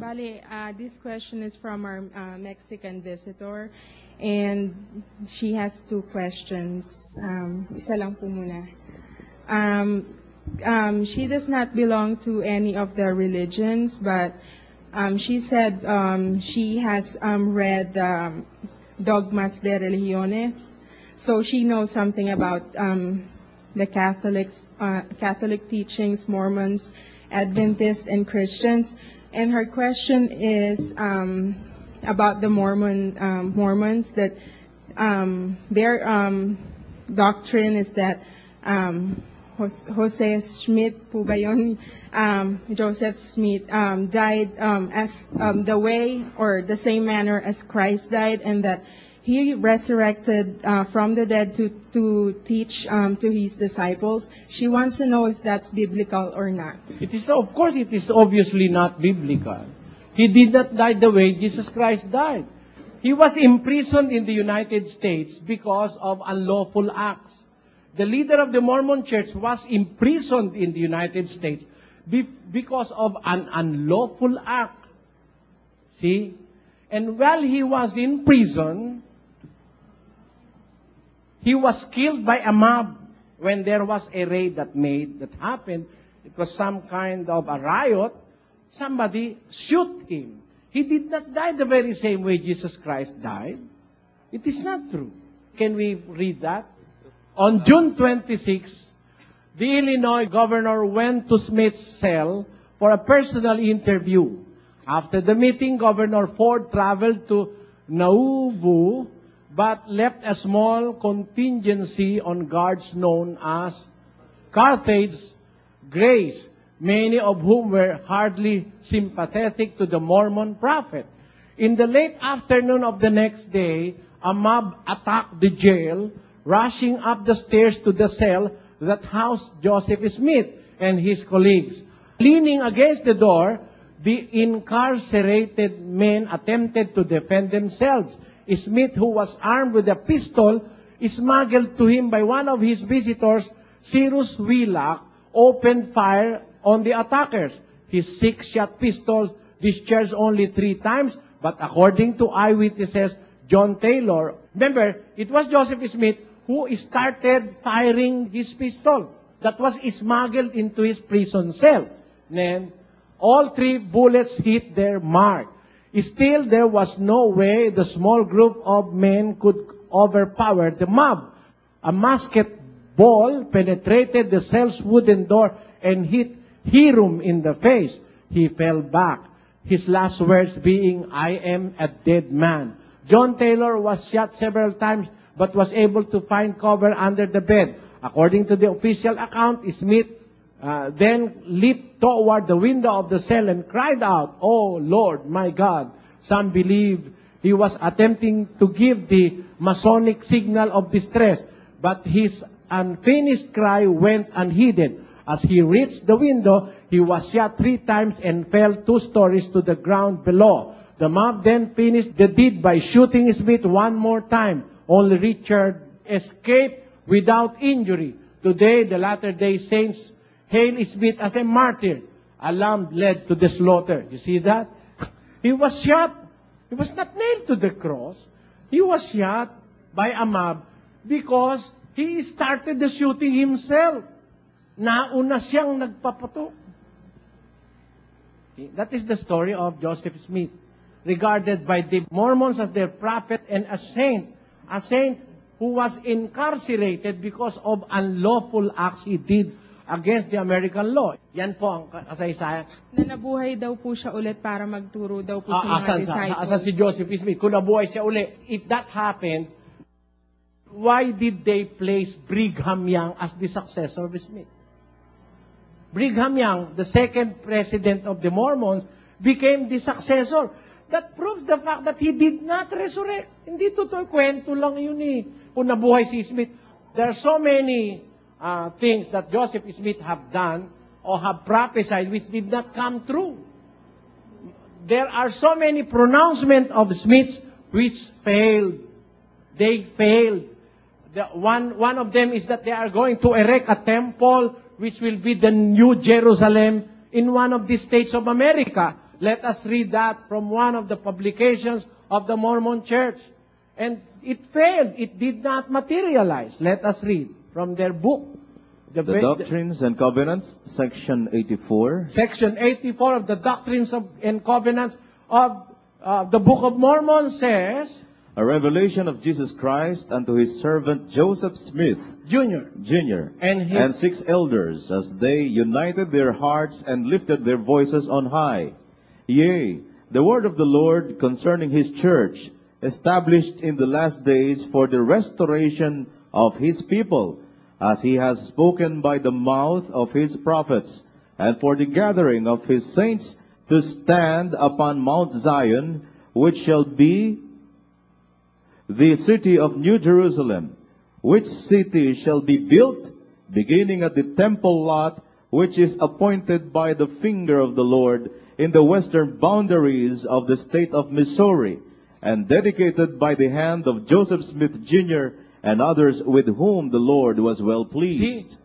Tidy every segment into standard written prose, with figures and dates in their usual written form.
Bali, this question is from our Mexican visitor, and she has two questions. Isa lang po muna. She does not belong to any of the religions, but she said she has read Dogmas de Religiones, so she knows something about the Catholic teachings, Mormons, Adventists, and Christians. And her question is about the Mormons, that their doctrine is that Jose Smith po ba yun? Joseph Smith died as the way or the same manner as Christ died, and that he resurrected from the dead to teach to his disciples. She wants to know if that's biblical or not. It is, of course, it is obviously not biblical. He did not die the way Jesus Christ died. He was imprisoned in the United States because of unlawful acts. The leader of the Mormon Church was imprisoned in the United States because of an unlawful act. See? And while he was in prison, he was killed by a mob when there was a raid that happened. It was some kind of a riot. Somebody shoot him. He did not die the very same way Jesus Christ died. It is not true. Can we read that? On June 26, the Illinois governor went to Smith's cell for a personal interview. After the meeting, Governor Ford traveled to Nauvoo, but left a small contingency on guards known as Carthage Grays, many of whom were hardly sympathetic to the Mormon prophet. In the late afternoon of the next day, a mob attacked the jail, rushing up the stairs to the cell that housed Joseph Smith and his colleagues. Leaning against the door, the incarcerated men attempted to defend themselves. Smith, who was armed with a pistol, smuggled to him by one of his visitors, Cyrus Wheelock, opened fire on the attackers. His 6-shot pistol discharged only 3 times, but according to eyewitnesses, John Taylor, remember, it was Joseph Smith who started firing his pistol that was smuggled into his prison cell. Then, all 3 bullets hit their mark. Still, there was no way the small group of men could overpower the mob. A musket ball penetrated the cell's wooden door and hit Hiram in the face. He fell back, his last words being, "I am a dead man." John Taylor was shot several times but was able to find cover under the bed. According to the official account, Smith then leaped toward the window of the cell and cried out, "Oh Lord, my God." Some believe he was attempting to give the Masonic signal of distress, but his unfinished cry went unheeded. As he reached the window, he was shot 3 times and fell 2 stories to the ground below. The mob then finished the deed by shooting Smith 1 more time. Only Richard escaped without injury. Today, the Latter-day Saints hail Smith as a martyr, a lamb led to the slaughter. You see that? He was shot. He was not nailed to the cross. He was shot by a mob because he started the shooting himself. Nauna siyang nagpapatok. That is the story of Joseph Smith, regarded by the Mormons as their prophet and a saint who was incarcerated because of unlawful acts he did against the American law. Yan po ang kasaysayan. Na nabuhay daw po siya ulit para magturo daw po sa mga disciples. Asan si Joseph Smith? Kung nabuhay siya ulit, if that happened, why did they place Brigham Young as the successor of Smith? Brigham Young, the second president of the Mormons, became the successor. That proves the fact that he did not resurrect. Hindi totoo, kwento lang yun eh. Kung nabuhay si Smith. There are so many things that Joseph Smith have done or have prophesied which did not come true. There are so many pronouncements of Smiths which failed. They failed. One of them is that they are going to erect a temple which will be the New Jerusalem in one of the states of America. Let us read that from one of the publications of the Mormon Church. And it failed. It did not materialize. Let us read from their book. The Doctrines and Covenants, Section 84. Section 84 of the Doctrines and Covenants of the Book of Mormon says, A revelation of Jesus Christ unto his servant Joseph Smith, Jr. and 6 elders, as they united their hearts and lifted their voices on high. Yea, the word of the Lord concerning his church, established in the last days for the restoration of his people, as he has spoken by the mouth of his prophets, and for the gathering of his saints to stand upon Mount Zion, which shall be the city of New Jerusalem, which city shall be built, beginning at the temple lot, which is appointed by the finger of the Lord in the western boundaries of the state of Missouri, and dedicated by the hand of Joseph Smith, Jr., and others with whom the Lord was well pleased. See,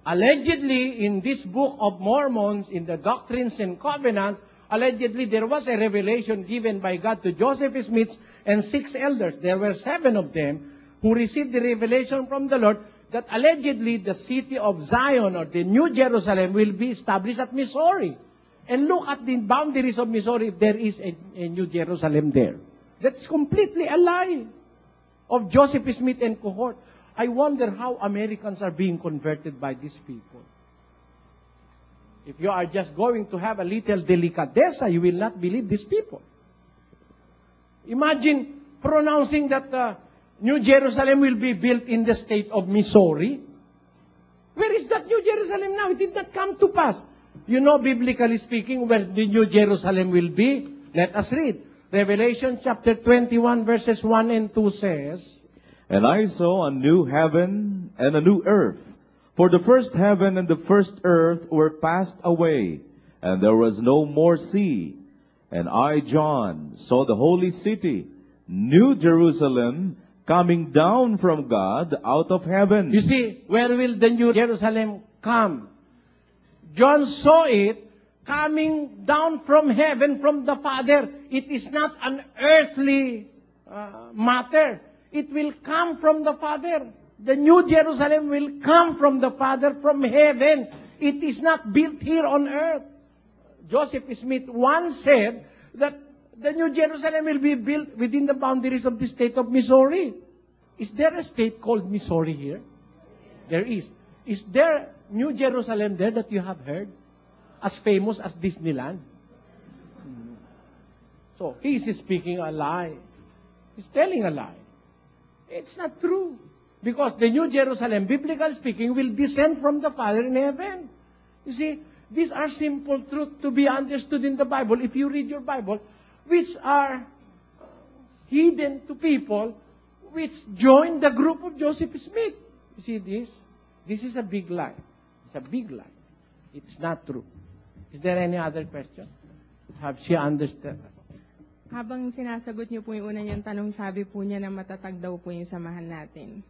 allegedly, in this book of Mormons, in the Doctrines and Covenants, allegedly there was a revelation given by God to Joseph Smith and 6 elders. There were 7 of them who received the revelation from the Lord that allegedly the city of Zion, or the New Jerusalem, will be established at Missouri. And look at the boundaries of Missouri, there is a New Jerusalem there. That's completely a lie of Joseph Smith and cohort. I wonder how Americans are being converted by these people. If you are just going to have a little delicadeza, you will not believe these people. Imagine pronouncing that New Jerusalem will be built in the state of Missouri. Where is that New Jerusalem now? It did not come to pass. You know, biblically speaking, where the New Jerusalem will be? Let us read. Revelation chapter 21 verses 1 and 2 says, And I saw a new heaven and a new earth. For the first heaven and the first earth were passed away, and there was no more sea. And I, John, saw the holy city, New Jerusalem, coming down from God out of heaven. You see, where will the New Jerusalem come? John saw it coming down from heaven, from the Father. It is not an earthly matter. It will come from the Father. The New Jerusalem will come from the Father, from heaven. It is not built here on earth. Joseph Smith once said that the New Jerusalem will be built within the boundaries of the state of Missouri. Is there a state called Missouri here? There is. Is there New Jerusalem there that you have heard? As famous as Disneyland? So, he is speaking a lie. He's telling a lie. It's not true. Because the New Jerusalem, biblically speaking, will descend from the Father in heaven. You see, these are simple truths to be understood in the Bible. If you read your Bible, which are hidden to people which join the group of Joseph Smith. You see this? This is a big lie. It's a big lie. It's not true. Is there any other question? Have she understood? Habang sinasagot niyo po yung una niyang tanong, sabi po niya na matatag daw po yung samahan natin.